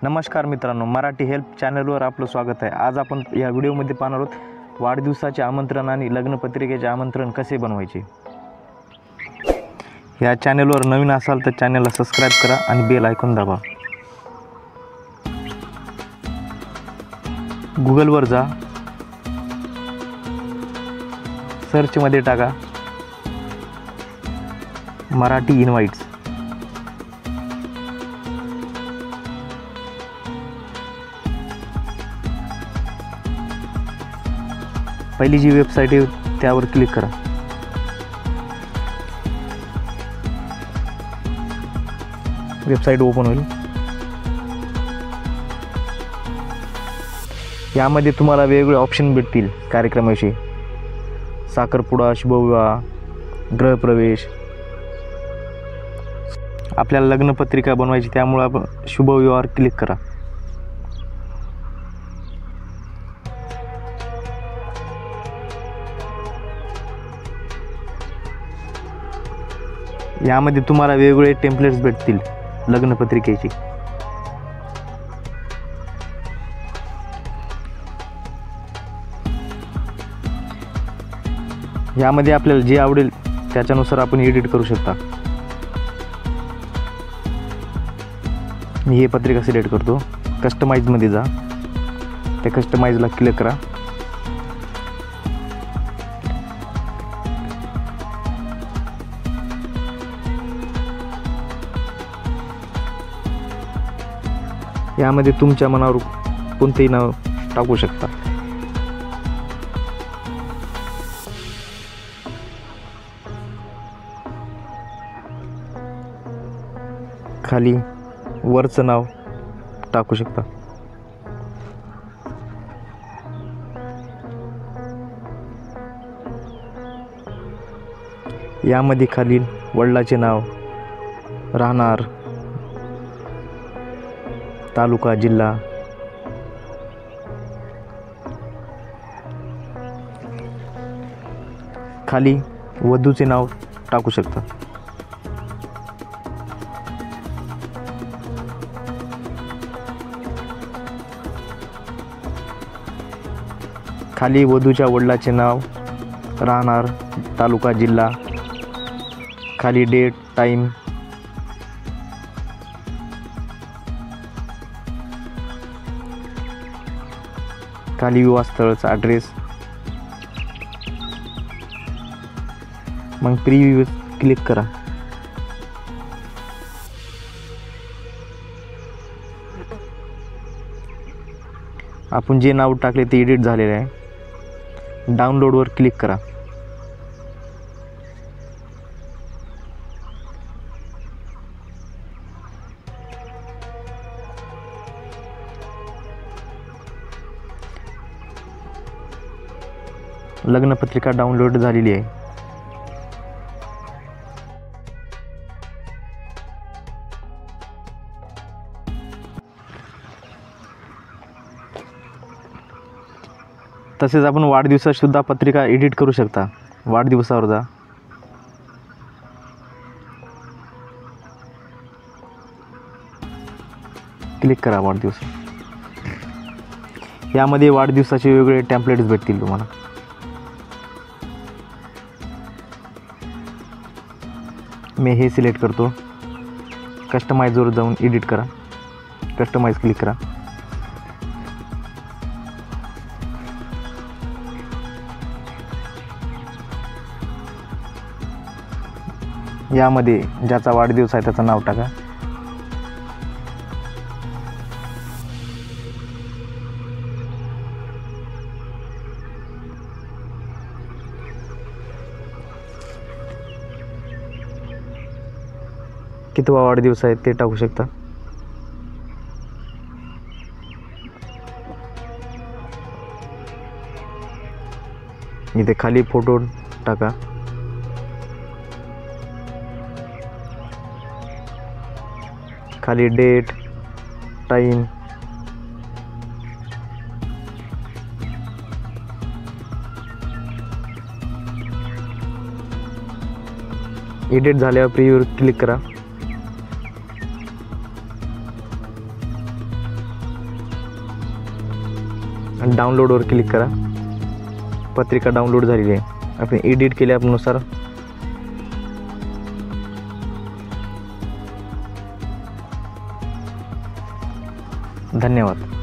नमस्कार मित्रांनो, मराठी हेल्प चॅनलवर आपलं स्वागत आहे। आज आपण या व्हिडिओमध्ये पाहणार आहोत वाढदिवसाचे आमंत्रण आणि लग्नपत्रिकेचे आमंत्रण कसे बनवायचे। या चॅनलवर नवीन असाल तर चॅनलला सबस्क्राइब करा आणि बेल आयकॉन दाबा। गूगलवर जा, सर्चमध्ये टाका मराठी इन्व्हाइट्स। पहिली जी वेबसाईट आहे त्यावर क्लिक करा। वेबसाईट ओपन होईल। यामध्ये तुम्हाला वेगवेगळे ऑप्शन भेटतील कार्यक्रमाविषयी, साखरपुडा, शुभविवाह, गृहप्रवेश। आपल्याला लग्नपत्रिका बनवायची, त्यामुळे आपण शुभविवाहावर क्लिक करा। यामध्ये तुम्हाला वेगवेगळे टेम्पलेट्स भेटतील लग्नपत्रिकेची। यामध्ये आपल्याला जे आवडेल त्याच्यानुसार आपण एडिट करू शकता। मी हे पत्रिका सिलेक्ट करतो। कस्टमाइज मध्ये जा, त्या कस्टमाइजला क्लिक करा। यामध्ये तुमच्या मनावर कोणतेही नाव टाकू शकता। खाली वरचं नाव टाकू शकता। यामध्ये खालील वडिलांचे नाव, राहणार, तालुका, जिल्हा, खाली वधूचे नाव टाकू शकता। खाली वधूच्या वडिलांचे नाव, राहणार, तालुका, जिल्हा, खाली डेट, टाइम, खाली विवाहस्थळाचा ॲड्रेस। मग प्रीव्यू क्लिक करा। आपण जे नाव टाकले ते एडिट झालेले आहे। डाउनलोडवर क्लिक करा। लग्नपत्रिका डाउनलोड झालेली आहे। तसेच आपण वाढदिवसात सुद्धा पत्रिका एडिट करू शकता। वाढदिवसावर जा, क्लिक करा वाढदिवस। यामध्ये वाढदिवसाचे वेगवेगळे टेम्पलेट्स भेटतील तुम्हाला। मी हे सिलेक्ट करतो। कस्टमाइजवर जाऊन एडिट करा, कस्टमाइज क्लिक करा। यामध्ये ज्याचा वाढदिवस आहे त्याचं नाव टाका। कितवा वाढदिवस आहे ते टाकू शकता। इथे खाली फोटो टाका। खाली डेट, टाइम, एडिट झाल्यावर प्रीव्यू क्लिक करा। आणि डाउनलोडवर क्लिक करा. पत्रिका डाउनलोड झालेली आहे. आपण एडिट केल्यानुसार धन्यवाद.